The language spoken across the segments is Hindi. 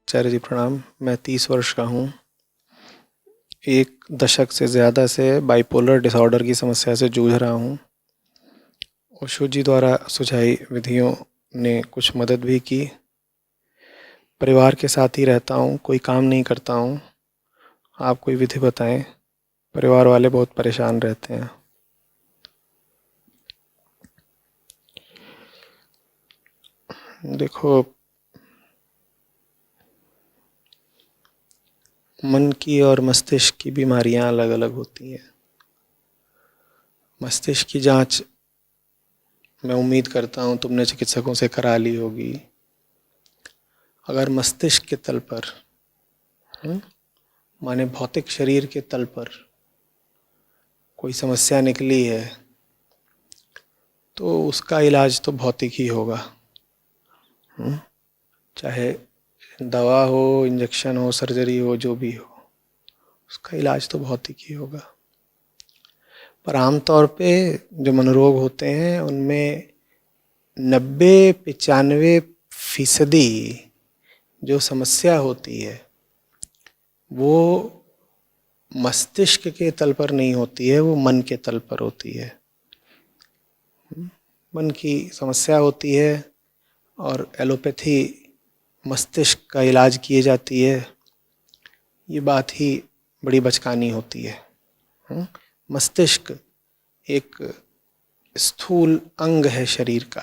आचार्य जी प्रणाम। मैं 30 वर्ष का हूँ। एक दशक से ज़्यादा से बाइपोलर डिसऑर्डर की समस्या से जूझ रहा हूँ। ओशो जी द्वारा सुझाई विधियों ने कुछ मदद भी की। परिवार के साथ ही रहता हूँ, कोई काम नहीं करता हूँ। आप कोई विधि बताएं। परिवार वाले बहुत परेशान रहते हैं। देखो, मन की और मस्तिष्क की बीमारियां अलग अलग होती हैं। मस्तिष्क की जांच मैं उम्मीद करता हूँ तुमने चिकित्सकों से करा ली होगी। अगर मस्तिष्क के तल पर माने भौतिक शरीर के तल पर कोई समस्या निकली है तो उसका इलाज तो भौतिक ही होगा। चाहे दवा हो, इंजेक्शन हो, सर्जरी हो, जो भी हो, उसका इलाज तो भौतिक ही होगा। पर आमतौर पे जो मनोरोग होते हैं उनमें 90-95% जो समस्या होती है वो मस्तिष्क के तल पर नहीं होती है, वो मन के तल पर होती है। मन की समस्या होती है और एलोपैथी मस्तिष्क का इलाज किए जाती है। ये बात ही बड़ी बचकानी होती है। मस्तिष्क एक स्थूल अंग है शरीर का,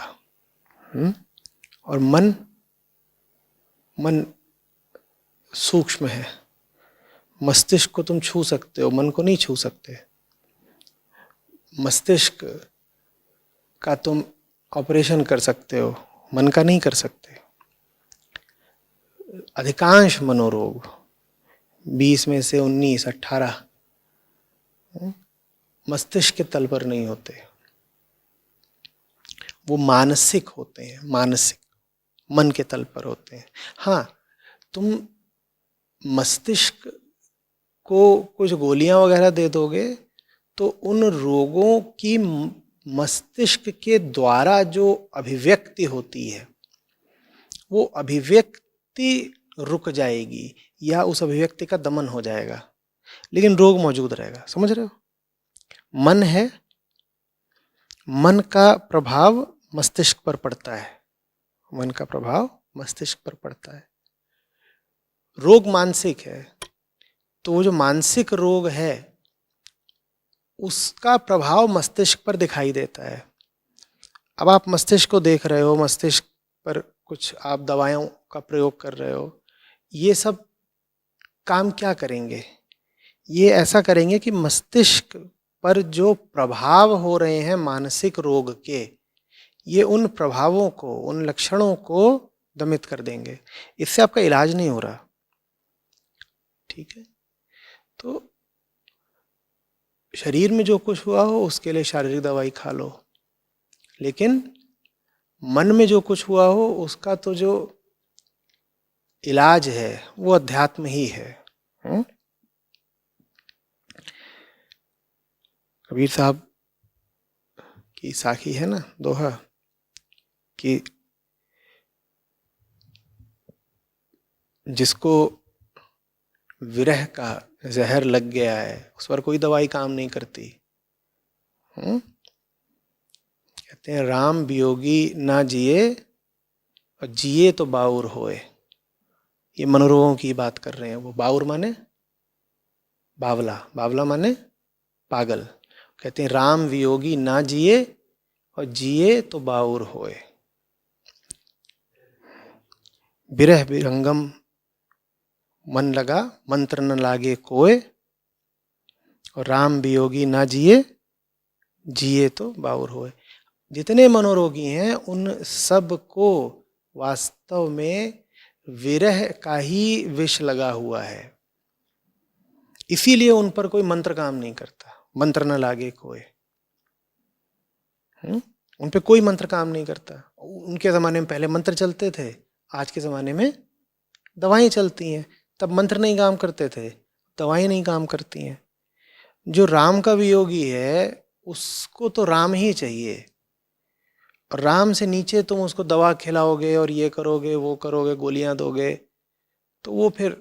और मन सूक्ष्म है। मस्तिष्क को तुम छू सकते हो, मन को नहीं छू सकते। मस्तिष्क का तुम ऑपरेशन कर सकते हो, मन का नहीं कर सकते। अधिकांश मनोरोग 20 में से 19-18 मस्तिष्क के तल पर नहीं होते, वो मानसिक होते हैं। मानसिक मन के तल पर होते हैं। हाँ, तुम मस्तिष्क को कुछ गोलियां वगैरह दे दोगे तो उन रोगों की मस्तिष्क के द्वारा जो अभिव्यक्ति होती है वो अभिव्यक्ति रुक जाएगी या उस अभिव्यक्ति का दमन हो जाएगा, लेकिन रोग मौजूद रहेगा। समझ रहे हो? मन है, मन का प्रभाव मस्तिष्क पर पड़ता है। मन का प्रभाव मस्तिष्क पर पड़ता है। रोग मानसिक है तो वो जो मानसिक रोग है उसका प्रभाव मस्तिष्क पर दिखाई देता है। अब आप मस्तिष्क को देख रहे हो, मस्तिष्क पर कुछ आप दवाओं का प्रयोग कर रहे हो, ये सब काम क्या करेंगे? ये ऐसा करेंगे कि मस्तिष्क पर जो प्रभाव हो रहे हैं मानसिक रोग के, ये उन प्रभावों को, उन लक्षणों को दमित कर देंगे। इससे आपका इलाज नहीं हो रहा। ठीक है? तो शरीर में जो कुछ हुआ हो उसके लिए शारीरिक दवाई खा लो, लेकिन मन में जो कुछ हुआ हो उसका तो जो इलाज है वो अध्यात्म ही है। कबीर साहब की साखी है ना दोहा कि जिसको विरह का जहर लग गया है उस पर कोई दवाई काम नहीं करती। कहते हैं राम वियोगी ना जिए और जिए तो बाउर होए। ये मनोरोगों की बात कर रहे हैं। वो बाउर माने बावला, बावला माने पागल। कहते हैं राम वियोगी ना जिए और जिए तो बाउर होए। बिरह बिरंगम मन लगा मंत्र न लागे कोय, और राम वियोगी ना जिए जिए तो बाउर होए। जितने मनोरोगी हैं उन सब को वास्तव में विरह का ही विष लगा हुआ है। इसीलिए उन पर कोई मंत्र काम नहीं करता। मंत्र न लागे कोई, उन पे कोई मंत्र काम नहीं करता। उनके जमाने में पहले मंत्र चलते थे, आज के जमाने में दवाएं चलती हैं। तब मंत्र नहीं काम करते थे, दवाएं नहीं काम करती हैं। जो राम का वियोगी है उसको तो राम ही चाहिए, और राम से नीचे तुम उसको दवा खिलाओगे और ये करोगे वो करोगे, गोलियां दोगे, तो वो फिर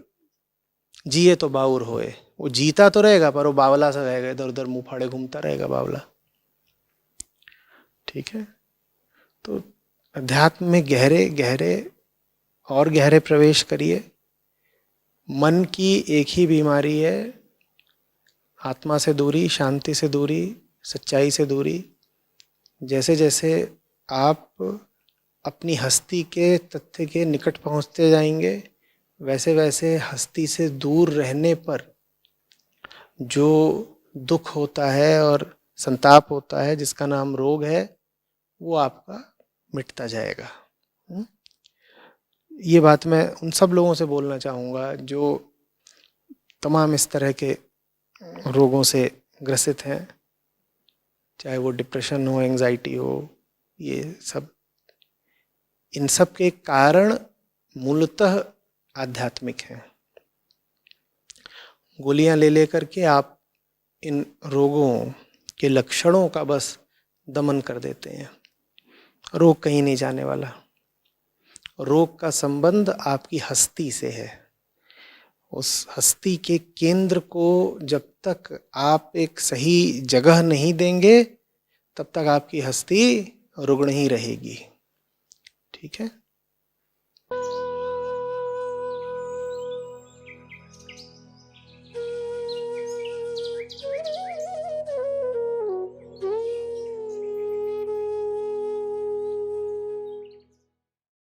जिए तो बाउर होए, वो जीता तो रहेगा पर वो बावला सा रहेगा, इधर उधर मुंह फाड़े घूमता रहेगा बावला। ठीक है, तो अध्यात्म में गहरे गहरे और गहरे प्रवेश करिए। मन की एक ही बीमारी है, आत्मा से दूरी, शांति से दूरी, सच्चाई से दूरी। जैसे जैसे आप अपनी हस्ती के तथ्य के निकट पहुंचते जाएंगे, वैसे वैसे हस्ती से दूर रहने पर जो दुख होता है और संताप होता है, जिसका नाम रोग है, वो आपका मिटता जाएगा। ये बात मैं उन सब लोगों से बोलना चाहूँगा जो तमाम इस तरह के रोगों से ग्रसित हैं, चाहे वो डिप्रेशन हो, एंजाइटी हो, ये सब। इन सब के कारण मूलतः आध्यात्मिक हैं। गोलियां ले लेकर के आप इन रोगों के लक्षणों का बस दमन कर देते हैं। रोग कहीं नहीं जाने वाला। रोग का संबंध आपकी हस्ती से है। उस हस्ती के केंद्र को जब तक आप एक सही जगह नहीं देंगे, तब तक आपकी हस्ती रुग्ण ही रहेगी। ठीक है।